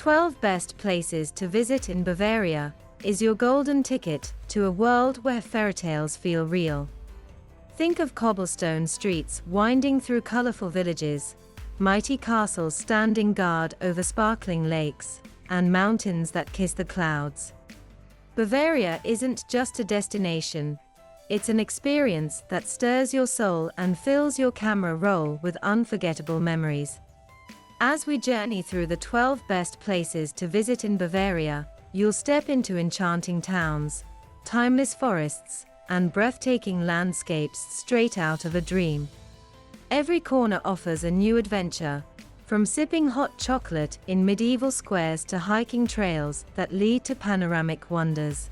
12 Best Places to Visit in Bavaria is your golden ticket to a world where fairytales feel real. Think of cobblestone streets winding through colorful villages, mighty castles standing guard over sparkling lakes, and mountains that kiss the clouds. Bavaria isn't just a destination, it's an experience that stirs your soul and fills your camera roll with unforgettable memories. As we journey through the 12 best places to visit in Bavaria, you'll step into enchanting towns, timeless forests, and breathtaking landscapes straight out of a dream. Every corner offers a new adventure, from sipping hot chocolate in medieval squares to hiking trails that lead to panoramic wonders.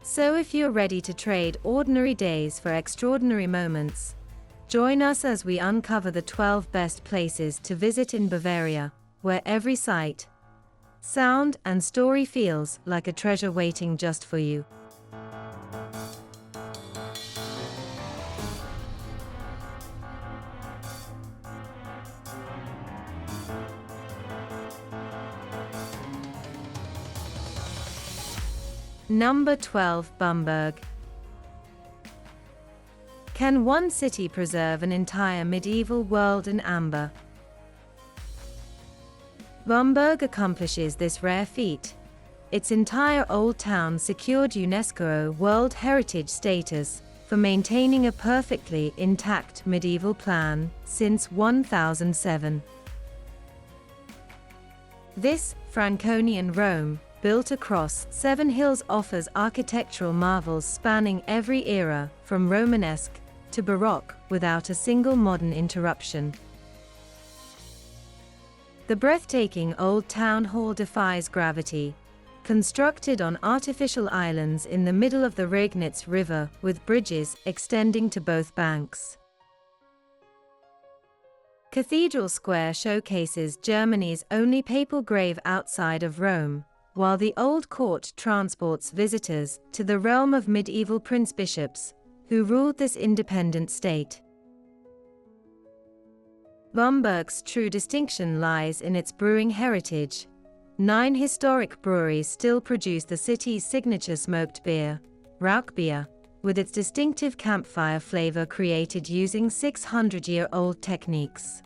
So if you're ready to trade ordinary days for extraordinary moments, join us as we uncover the 12 best places to visit in Bavaria, where every sight, sound, and story feels like a treasure waiting just for you. Number 12. Bamberg. Can one city preserve an entire medieval world in amber? Bamberg accomplishes this rare feat. Its entire old town secured UNESCO World Heritage status for maintaining a perfectly intact medieval plan since 1007. This Franconian Rome, built across 7 hills, offers architectural marvels spanning every era, from Romanesque to Baroque, without a single modern interruption. The breathtaking old town hall defies gravity, constructed on artificial islands in the middle of the Regnitz River with bridges extending to both banks. Cathedral Square showcases Germany's only papal grave outside of Rome, while the Old Court transports visitors to the realm of medieval prince-bishops who ruled this independent state. Bamberg's true distinction lies in its brewing heritage. 9 historic breweries still produce the city's signature smoked beer, Rauchbier, with its distinctive campfire flavor created using 600-year-old techniques.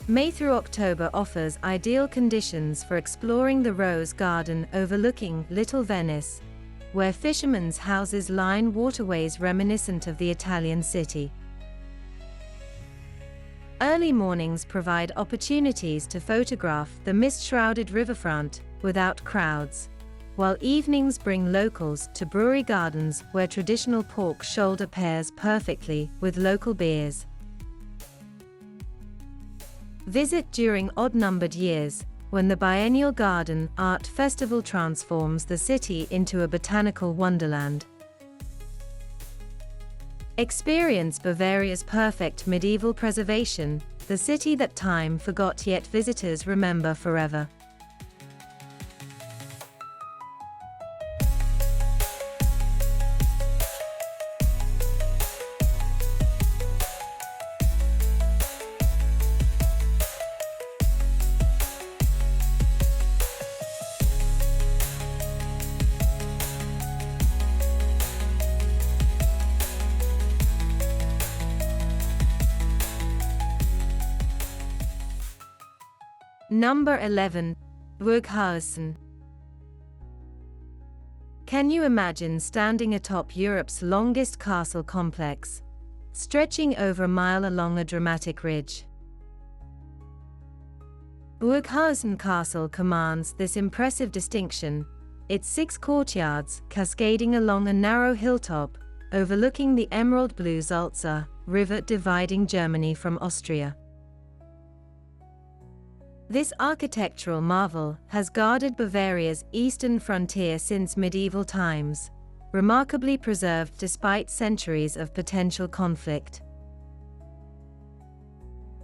May through October offers ideal conditions for exploring the Rose Garden overlooking Little Venice, where fishermen's houses line waterways reminiscent of the Italian city. Early mornings provide opportunities to photograph the mist-shrouded riverfront without crowds, while evenings bring locals to brewery gardens where traditional pork shoulder pairs perfectly with local beers. Visit during odd-numbered years, when the biennial Garden Art Festival transforms the city into a botanical wonderland. Experience Bavaria's perfect medieval preservation, the city that time forgot yet visitors remember forever. Number 11. Burghausen. Can you imagine standing atop Europe's longest castle complex, stretching over a mile along a dramatic ridge? Burghausen Castle commands this impressive distinction, its 6 courtyards cascading along a narrow hilltop, overlooking the emerald blue Salza River dividing Germany from Austria. This architectural marvel has guarded Bavaria's eastern frontier since medieval times, remarkably preserved despite centuries of potential conflict.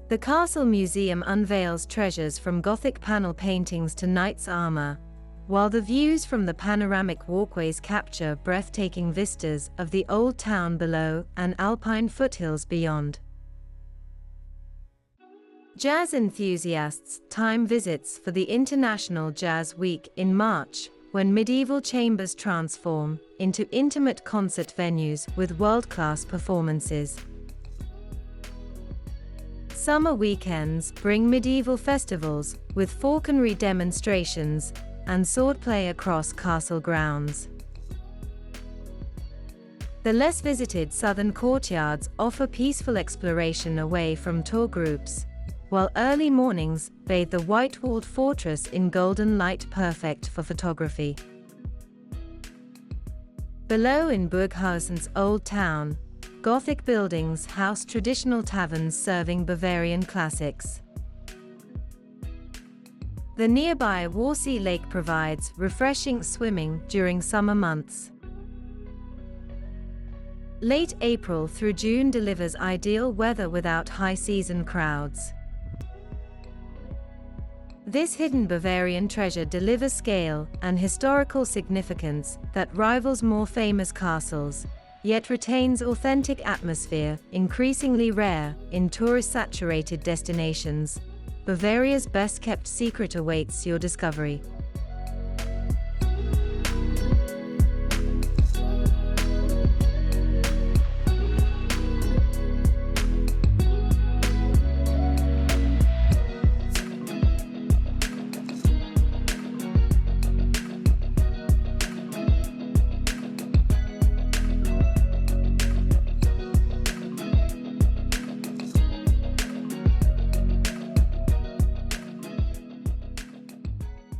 The Castle Museum unveils treasures from Gothic panel paintings to knights' armor, while the views from the panoramic walkways capture breathtaking vistas of the old town below and alpine foothills beyond. Jazz enthusiasts time visits for the International Jazz Week in March, when medieval chambers transform into intimate concert venues with world-class performances. Summer weekends bring medieval festivals with falconry demonstrations and swordplay across castle grounds. The less visited southern courtyards offer peaceful exploration away from tour groups, while early mornings bathe the white-walled fortress in golden light, perfect for photography. Below in Burghausen's Old Town, Gothic buildings house traditional taverns serving Bavarian classics. The nearby Warsee Lake provides refreshing swimming during summer months. Late April through June delivers ideal weather without high-season crowds. This hidden Bavarian treasure delivers scale and historical significance that rivals more famous castles, yet retains authentic atmosphere, increasingly rare in tourist-saturated destinations. Bavaria's best-kept secret awaits your discovery.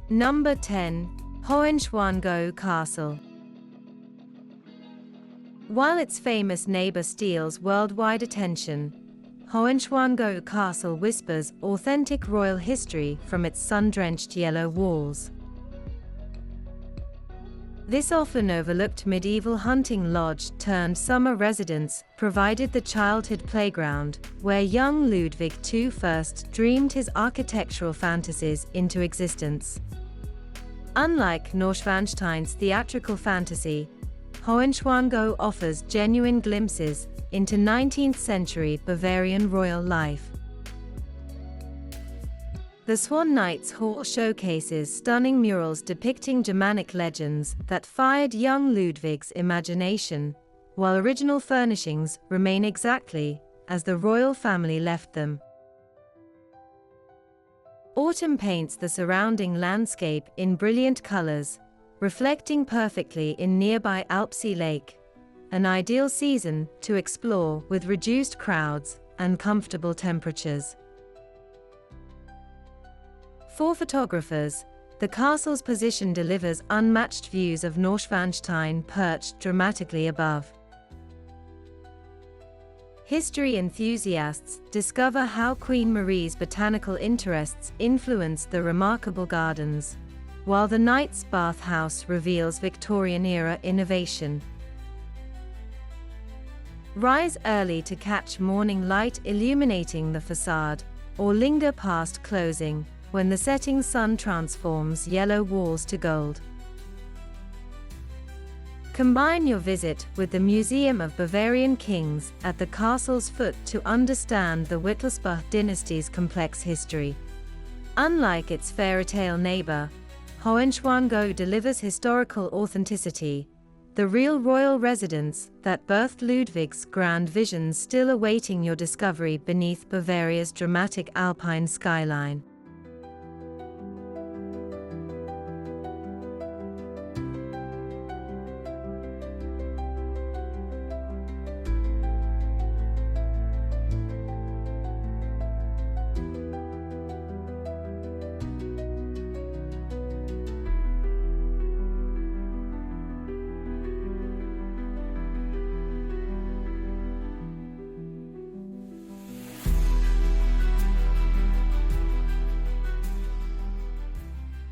Number 10. Hohenschwangau Castle. While its famous neighbor steals worldwide attention, Hohenschwangau Castle whispers authentic royal history from its sun-drenched yellow walls. This often overlooked medieval hunting lodge turned summer residence provided the childhood playground where young Ludwig II first dreamed his architectural fantasies into existence. Unlike Neuschwanstein's theatrical fantasy, Hohenschwangau offers genuine glimpses into 19th-century Bavarian royal life. The Swan Knights Hall showcases stunning murals depicting Germanic legends that fired young Ludwig's imagination, while original furnishings remain exactly as the royal family left them. Autumn paints the surrounding landscape in brilliant colors, reflecting perfectly in nearby Alpsee Lake, an ideal season to explore with reduced crowds and comfortable temperatures. For photographers, the castle's position delivers unmatched views of Neuschwanstein perched dramatically above. History enthusiasts discover how Queen Marie's botanical interests influenced the remarkable gardens, while the Knight's bathhouse reveals Victorian-era innovation. Rise early to catch morning light illuminating the facade, or linger past closing, when the setting sun transforms yellow walls to gold. Combine your visit with the Museum of Bavarian Kings at the castle's foot to understand the Wittelsbach dynasty's complex history. Unlike its fairy-tale neighbor, Hohenschwangau delivers historical authenticity, the real royal residence that birthed Ludwig's grand visions still awaiting your discovery beneath Bavaria's dramatic alpine skyline.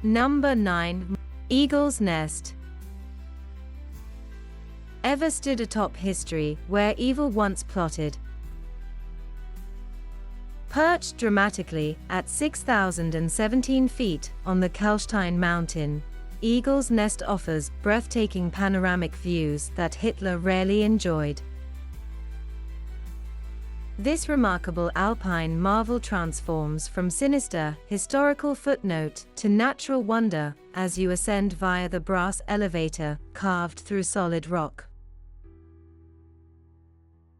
Number 9. Eagle's Nest. Ever stood atop history where evil once plotted? Perched dramatically at 6,017 feet on the Kelstein Mountain, Eagle's Nest offers breathtaking panoramic views that Hitler rarely enjoyed. This remarkable alpine marvel transforms from sinister, historical footnote to natural wonder as you ascend via the brass elevator carved through solid rock.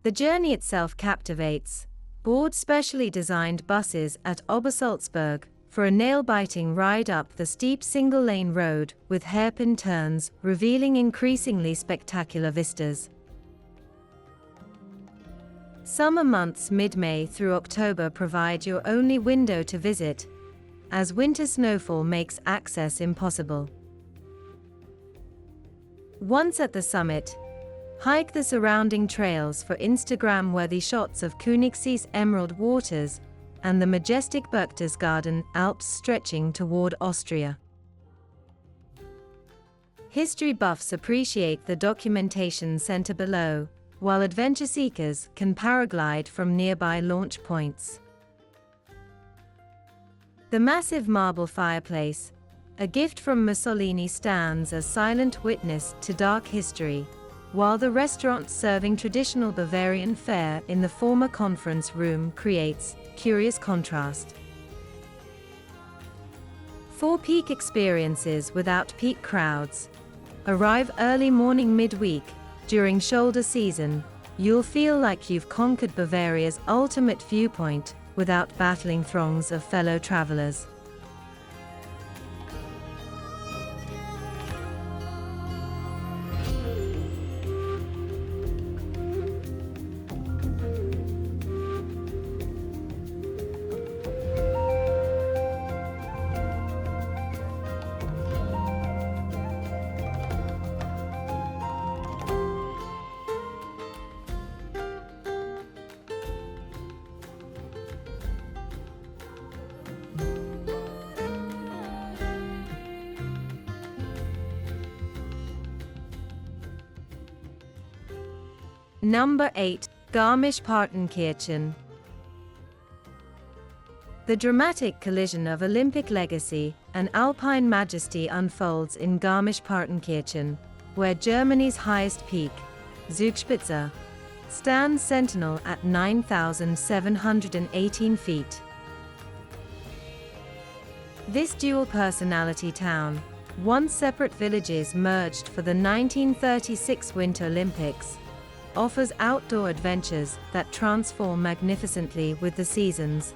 The journey itself captivates. Board specially designed buses at Obersalzberg for a nail-biting ride up the steep single-lane road with hairpin turns, revealing increasingly spectacular vistas. Summer months mid-May through October provide your only window to visit, as winter snowfall makes access impossible. Once at the summit, hike the surrounding trails for Instagram-worthy shots of Königsee's emerald waters and the majestic Berchtesgaden Alps stretching toward Austria. History buffs appreciate the documentation center below, while adventure seekers can paraglide from nearby launch points. The massive marble fireplace, a gift from Mussolini, stands as silent witness to dark history, while the restaurant serving traditional Bavarian fare in the former conference room creates curious contrast. For peak experiences without peak crowds, arrive early morning midweek. During shoulder season, you'll feel like you've conquered Bavaria's ultimate viewpoint without battling throngs of fellow travelers. Number 8. Garmisch-Partenkirchen. The dramatic collision of Olympic legacy and alpine majesty unfolds in Garmisch-Partenkirchen, where Germany's highest peak, Zugspitze, stands sentinel at 9,718 feet. This dual-personality town, once separate villages merged for the 1936 Winter Olympics, offers outdoor adventures that transform magnificently with the seasons.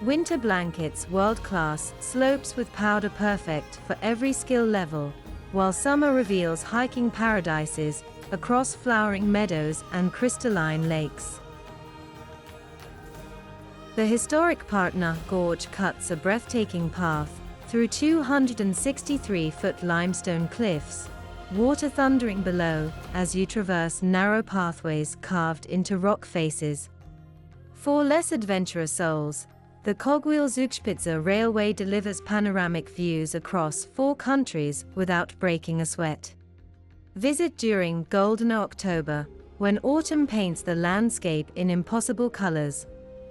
Winter blankets, world-class slopes with powder perfect for every skill level, while summer reveals hiking paradises across flowering meadows and crystalline lakes. The historic Partner Gorge cuts a breathtaking path through 263-foot limestone cliffs, water thundering below as you traverse narrow pathways carved into rock faces. For less adventurous souls, the Cogwheel Zugspitze Railway delivers panoramic views across 4 countries without breaking a sweat. Visit during Golden October, when autumn paints the landscape in impossible colors,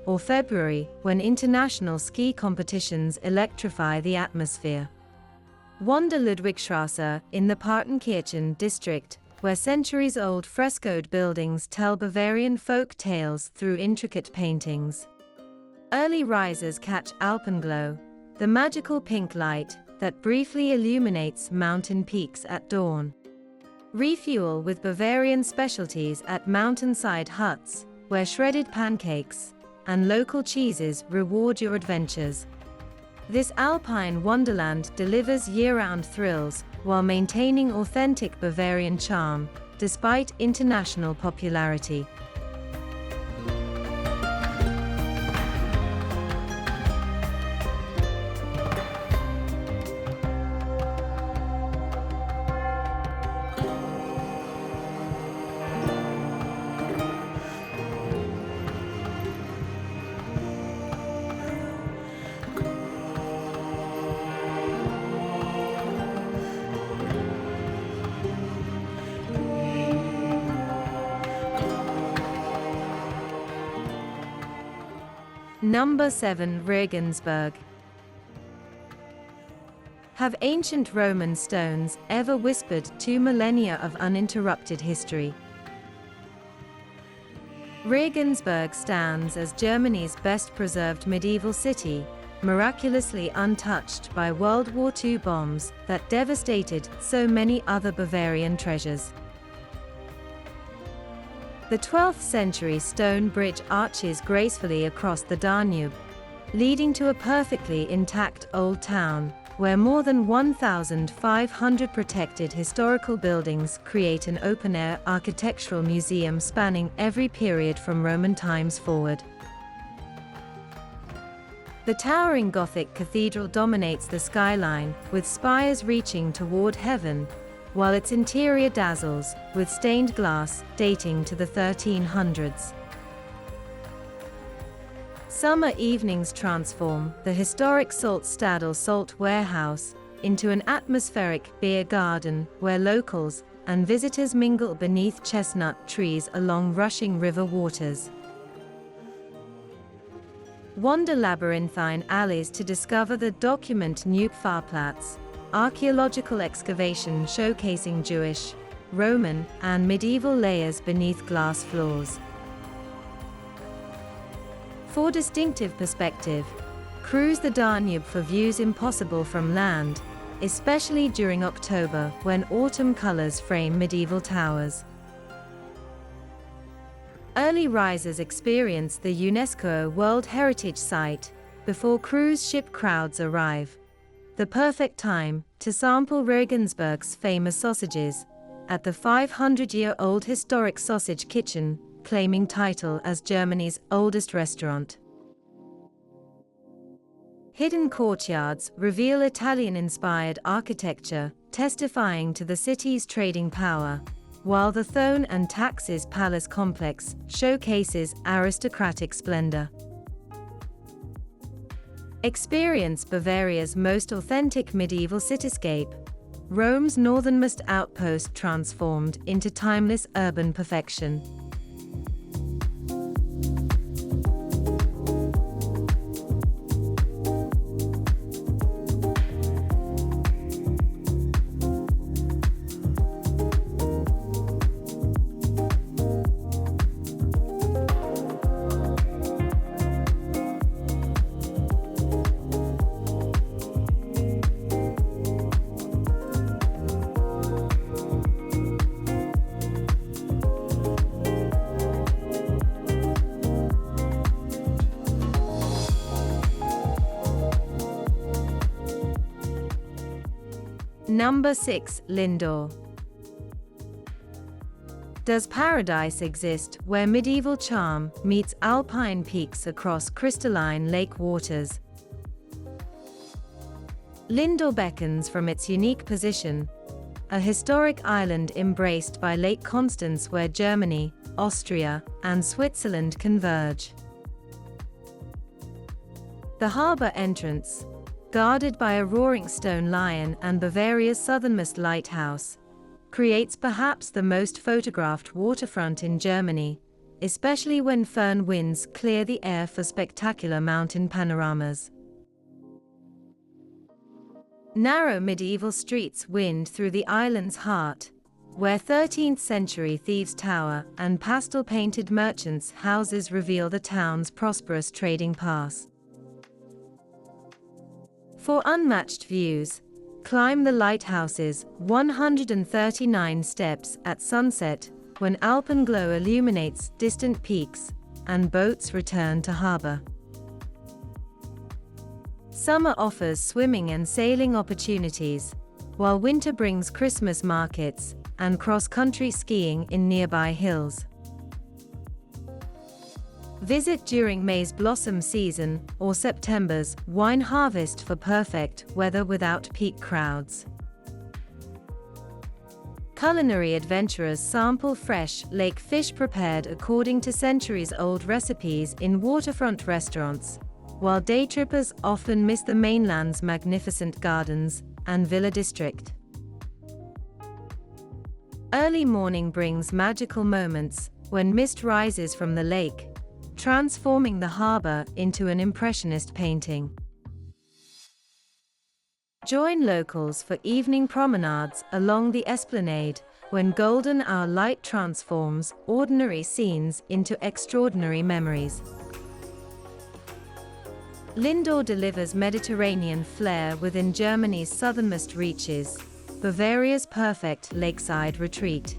or February, when international ski competitions electrify the atmosphere. Wander Ludwigstrasse in the Partenkirchen district, where centuries-old frescoed buildings tell Bavarian folk tales through intricate paintings. Early risers catch alpenglow, the magical pink light that briefly illuminates mountain peaks at dawn. Refuel with Bavarian specialties at mountainside huts, where shredded pancakes and local cheeses reward your adventures. This alpine wonderland delivers year-round thrills while maintaining authentic Bavarian charm, despite international popularity. Number 7. Regensburg. Have ancient Roman stones ever whispered 2 millennia of uninterrupted history? Regensburg stands as Germany's best-preserved medieval city, miraculously untouched by World War II bombs that devastated so many other Bavarian treasures. The 12th century stone bridge arches gracefully across the Danube, leading to a perfectly intact old town, where more than 1,500 protected historical buildings create an open-air architectural museum spanning every period from Roman times forward. The towering Gothic cathedral dominates the skyline, with spires reaching toward heaven, while its interior dazzles with stained glass dating to the 1300s. Summer evenings transform the historic Salzstadel salt warehouse into an atmospheric beer garden where locals and visitors mingle beneath chestnut trees along rushing river waters. Wander labyrinthine alleys to discover the document Neupfarplatz, archaeological excavation showcasing Jewish, Roman, and medieval layers beneath glass floors. For distinctive perspective, cruise the Danube for views impossible from land, especially during October when autumn colors frame medieval towers. Early risers experience the UNESCO World Heritage Site before cruise ship crowds arrive. The perfect time to sample Regensburg's famous sausages at the 500-year-old historic sausage kitchen, claiming title as Germany's oldest restaurant. Hidden courtyards reveal Italian-inspired architecture, testifying to the city's trading power, while the Thone and Taxis Palace complex showcases aristocratic splendor. Experience Bavaria's most authentic medieval cityscape, Rome's northernmost outpost transformed into timeless urban perfection. Number 6. Lindau. Does paradise exist where medieval charm meets alpine peaks across crystalline lake waters? Lindau beckons from its unique position, a historic island embraced by Lake Constance where Germany, Austria, and Switzerland converge. The harbor entrance, guarded by a roaring stone lion and Bavaria's southernmost lighthouse, creates perhaps the most photographed waterfront in Germany, especially when foehn winds clear the air for spectacular mountain panoramas. Narrow medieval streets wind through the island's heart, where 13th century thieves' tower and pastel-painted merchants' houses reveal the town's prosperous trading past. For unmatched views, climb the lighthouse's 139 steps at sunset when alpenglow illuminates distant peaks and boats return to harbor. Summer offers swimming and sailing opportunities, while winter brings Christmas markets and cross-country skiing in nearby hills. Visit during May's blossom season or September's wine harvest for perfect weather without peak crowds. Culinary adventurers sample fresh lake fish prepared according to centuries-old recipes in waterfront restaurants, while day trippers often miss the mainland's magnificent gardens and villa district. Early morning brings magical moments when mist rises from the lake, transforming the harbor into an impressionist painting. Join locals for evening promenades along the esplanade, when golden hour light transforms ordinary scenes into extraordinary memories. Lindau delivers Mediterranean flair within Germany's southernmost reaches, Bavaria's perfect lakeside retreat.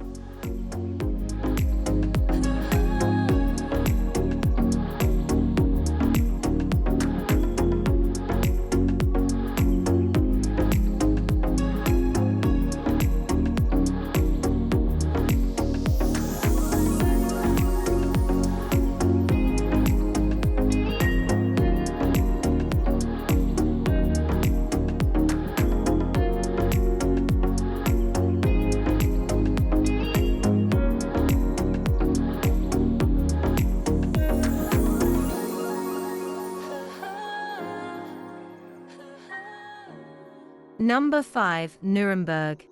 Number 5. Nuremberg.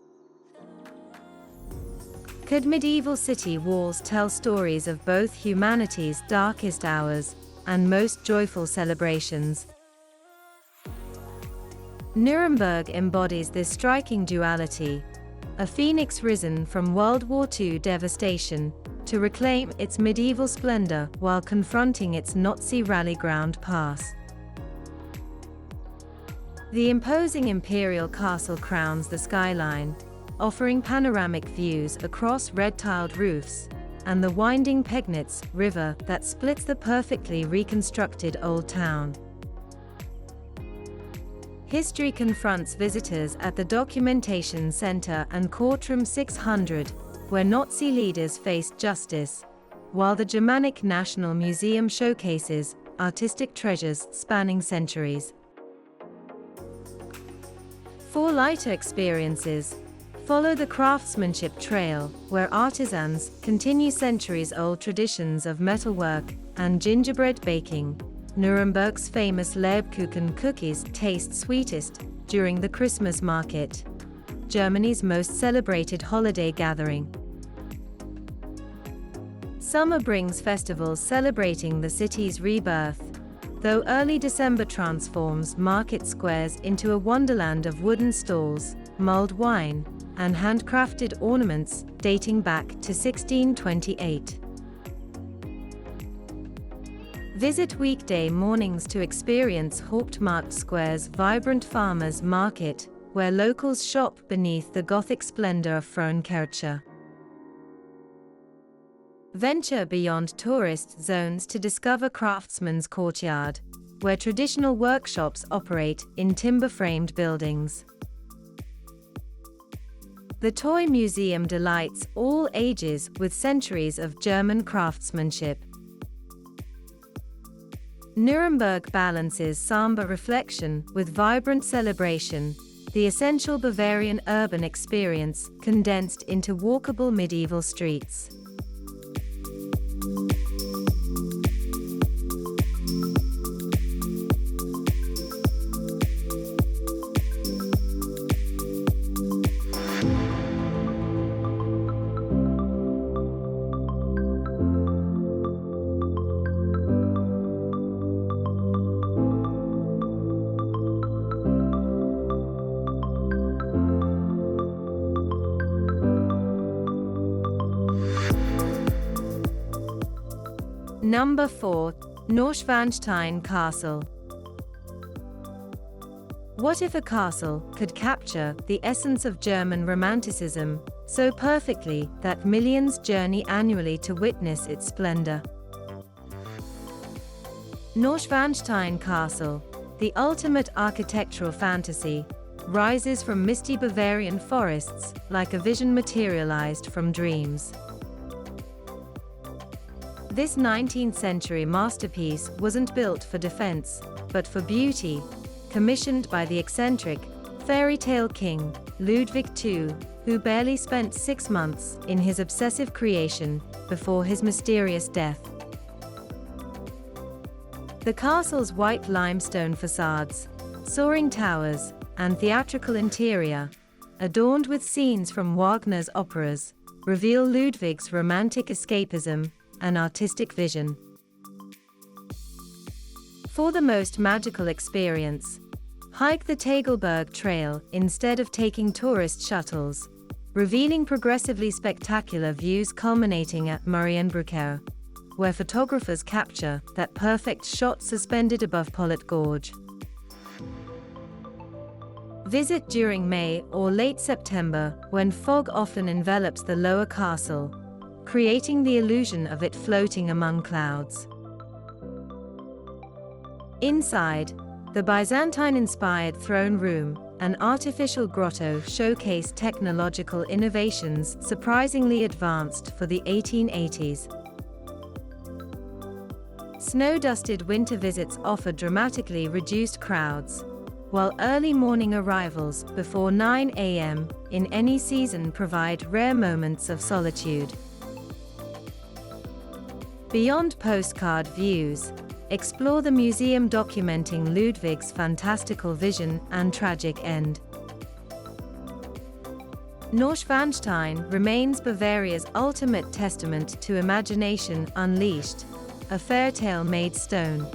Could medieval city walls tell stories of both humanity's darkest hours and most joyful celebrations? Nuremberg embodies this striking duality, a phoenix risen from World War II devastation to reclaim its medieval splendor while confronting its Nazi rally ground past. The imposing imperial castle crowns the skyline, offering panoramic views across red-tiled roofs and the winding Pegnitz River that splits the perfectly reconstructed old town. History confronts visitors at the Documentation Center and Courtroom 600, where Nazi leaders faced justice, while the Germanic National Museum showcases artistic treasures spanning centuries. For lighter experiences, follow the craftsmanship trail, where artisans continue centuries-old traditions of metalwork and gingerbread baking. Nuremberg's famous Lebkuchen cookies taste sweetest during the Christmas market, Germany's most celebrated holiday gathering. Summer brings festivals celebrating the city's rebirth, though early December transforms market squares into a wonderland of wooden stalls, mulled wine, and handcrafted ornaments dating back to 1628. Visit weekday mornings to experience Hauptmarkt Square's vibrant farmers' market, where locals shop beneath the Gothic splendor of Frauenkirche. Venture beyond tourist zones to discover Craftsman's Courtyard, where traditional workshops operate in timber-framed buildings. The Toy Museum delights all ages with centuries of German craftsmanship. Nuremberg balances somber reflection with vibrant celebration, the essential Bavarian urban experience condensed into walkable medieval streets. Number 4. Neuschwanstein Castle. What if a castle could capture the essence of German Romanticism so perfectly that millions journey annually to witness its splendor? Neuschwanstein Castle, the ultimate architectural fantasy, rises from misty Bavarian forests like a vision materialized from dreams. This 19th-century masterpiece wasn't built for defense, but for beauty, commissioned by the eccentric, fairy tale king, Ludwig II, who barely spent 6 months in his obsessive creation before his mysterious death. The castle's white limestone facades, soaring towers, and theatrical interior, adorned with scenes from Wagner's operas, reveal Ludwig's romantic escapism and artistic vision. For the most magical experience, hike the Tagelberg Trail instead of taking tourist shuttles, revealing progressively spectacular views culminating at Marienbrücke, where photographers capture that perfect shot suspended above Pollet Gorge. Visit during May or late September, when fog often envelops the lower castle, creating the illusion of it floating among clouds. Inside, the Byzantine-inspired throne room, an artificial grotto, showcase technological innovations surprisingly advanced for the 1880s. Snow-dusted winter visits offer dramatically reduced crowds, while early morning arrivals before 9 a.m. in any season provide rare moments of solitude. Beyond postcard views, explore the museum documenting Ludwig's fantastical vision and tragic end. Neuschwanstein remains Bavaria's ultimate testament to imagination unleashed, a fairytale made stone.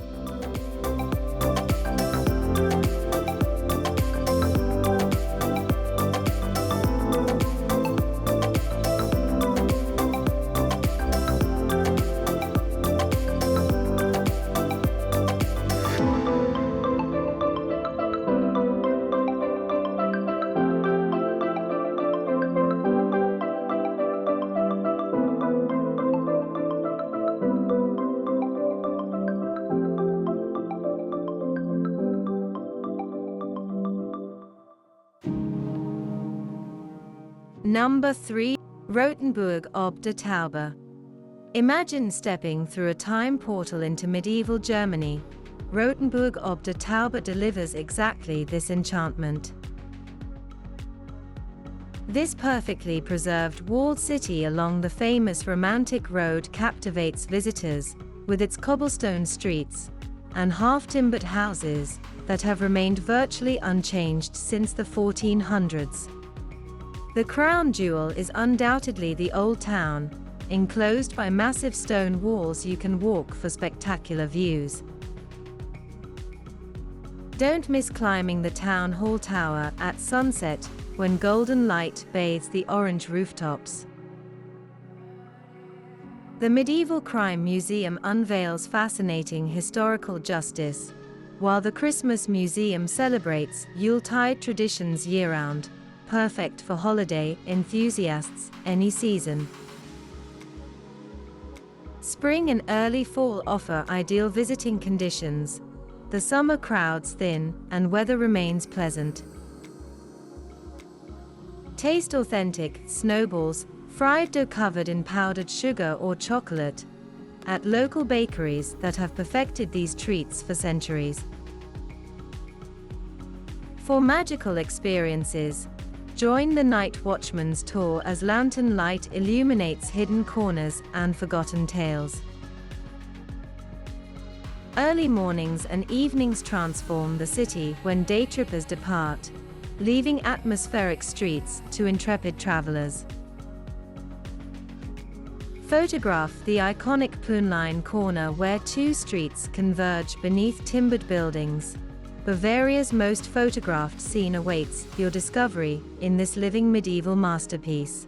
Number 3. Rothenburg ob der Tauber. Imagine stepping through a time portal into medieval Germany. Rothenburg ob der Tauber delivers exactly this enchantment. This perfectly preserved walled city along the famous Romantic Road captivates visitors, with its cobblestone streets and half-timbered houses that have remained virtually unchanged since the 1400s. The crown jewel is undoubtedly the Old Town, enclosed by massive stone walls you can walk for spectacular views. Don't miss climbing the town hall tower at sunset, when golden light bathes the orange rooftops. The Medieval Crime Museum unveils fascinating historical justice, while the Christmas Museum celebrates Yuletide traditions year-round, perfect for holiday enthusiasts any season. Spring and early fall offer ideal visiting conditions. The summer crowds thin, and weather remains pleasant. Taste authentic snowballs, fried dough covered in powdered sugar or chocolate, at local bakeries that have perfected these treats for centuries. For magical experiences, join the Night Watchman's tour as lantern light illuminates hidden corners and forgotten tales. Early mornings and evenings transform the city when daytrippers depart, leaving atmospheric streets to intrepid travelers. Photograph the iconic Plünlein corner where two streets converge beneath timbered buildings. Bavaria's most photographed scene awaits your discovery in this living medieval masterpiece.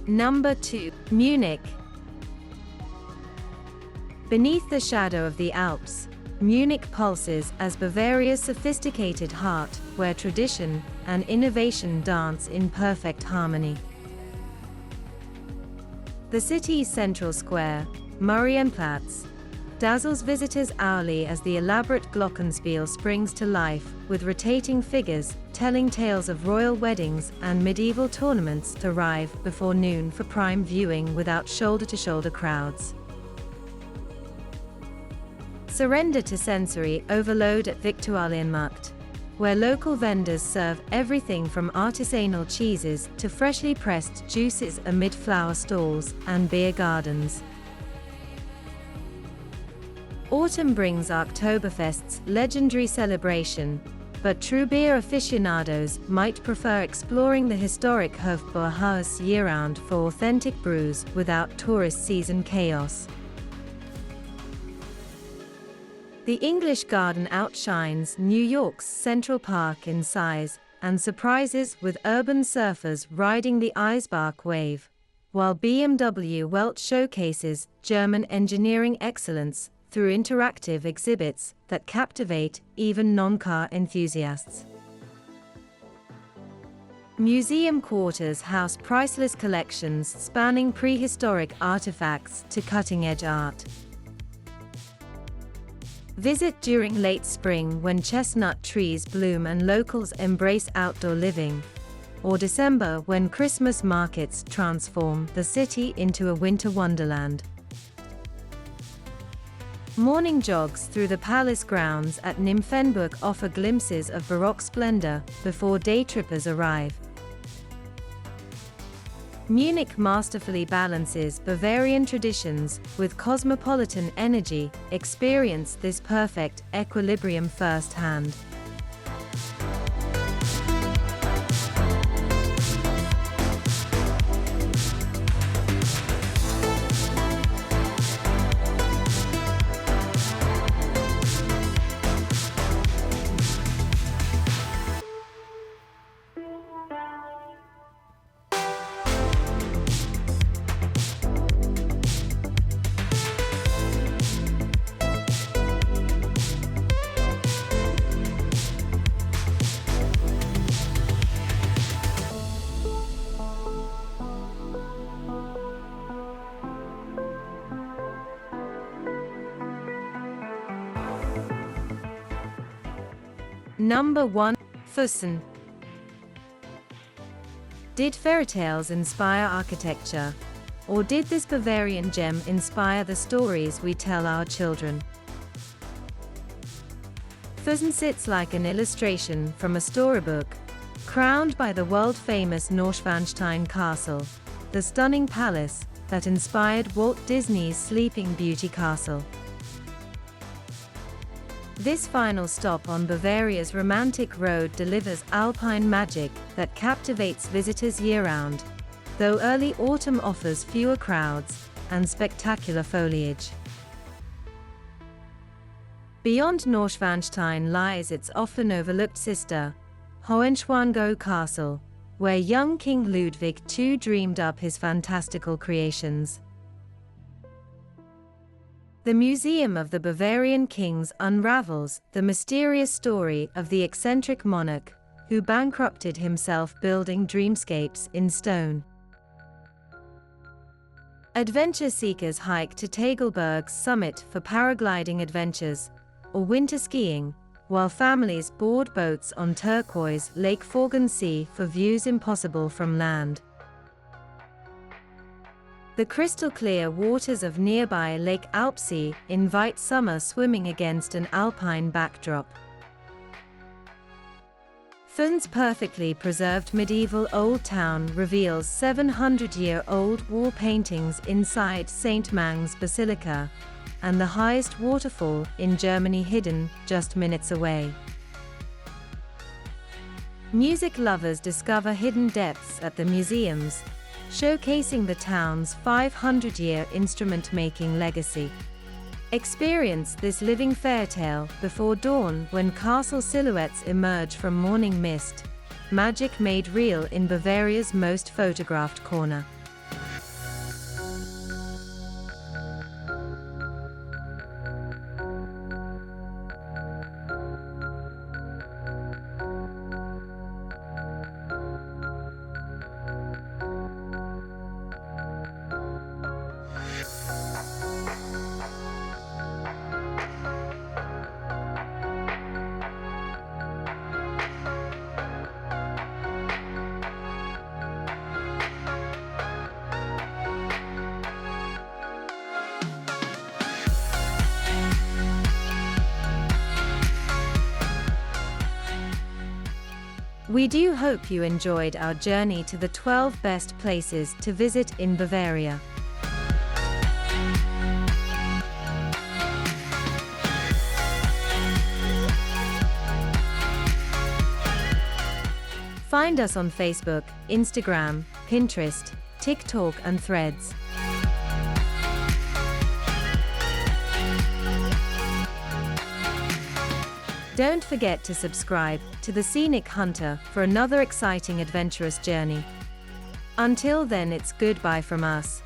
Number 2. Munich. Beneath the shadow of the Alps, Munich pulses as Bavaria's sophisticated heart, where tradition and innovation dance in perfect harmony. The city's central square, Marienplatz, dazzles visitors hourly as the elaborate glockenspiel springs to life, with rotating figures telling tales of royal weddings and medieval tournaments arrive before noon for prime viewing without shoulder-to-shoulder crowds. surrender to sensory overload at Viktualienmarkt, where local vendors serve everything from artisanal cheeses to freshly pressed juices amid flower stalls and beer gardens. Autumn brings Oktoberfest's legendary celebration, but true beer aficionados might prefer exploring the historic Hofbrauhaus year-round for authentic brews without tourist season chaos. The English Garden outshines New York's Central Park in size and surprises with urban surfers riding the Eisbach wave, while BMW Welt showcases German engineering excellence through interactive exhibits that captivate even non-car enthusiasts. Museum quarters house priceless collections spanning prehistoric artifacts to cutting-edge art. Visit during late spring when chestnut trees bloom and locals embrace outdoor living, or December when Christmas markets transform the city into a winter wonderland. Morning jogs through the palace grounds at Nymphenburg offer glimpses of Baroque splendor before day-trippers arrive. Munich masterfully balances Bavarian traditions with cosmopolitan energy. Experience this perfect equilibrium firsthand. Number 1. Füssen. Did fairytales inspire architecture? Or did this Bavarian gem inspire the stories we tell our children? Füssen sits like an illustration from a storybook, crowned by the world-famous Neuschwanstein Castle, the stunning palace that inspired Walt Disney's Sleeping Beauty castle. This final stop on Bavaria's romantic road delivers alpine magic that captivates visitors year-round, though early autumn offers fewer crowds and spectacular foliage. Beyond Neuschwanstein lies its often overlooked sister, Hohenschwangau Castle, where young King Ludwig II dreamed up his fantastical creations. The Museum of the Bavarian Kings unravels the mysterious story of the eccentric monarch who bankrupted himself building dreamscapes in stone. Adventure seekers hike to Tagelberg's summit for paragliding adventures or winter skiing, while families board boats on turquoise Lake Forgensee for views impossible from land. The crystal-clear waters of nearby Lake Alpsee invite summer swimming against an alpine backdrop. Fussen's perfectly preserved medieval old town reveals 700-year-old wall paintings inside St. Mang's Basilica, and the highest waterfall in Germany hidden just minutes away. Music lovers discover hidden depths at the museums, showcasing the town's 500-year instrument-making legacy. Experience this living fairytale before dawn when castle silhouettes emerge from morning mist, magic made real in Bavaria's most photographed corner. We do hope you enjoyed our journey to the 12 best places to visit in Bavaria. Find us on Facebook, Instagram, Pinterest, TikTok and Threads. Don't forget to subscribe to The Scenic Hunter for another exciting adventurous journey. Until then, it's goodbye from us.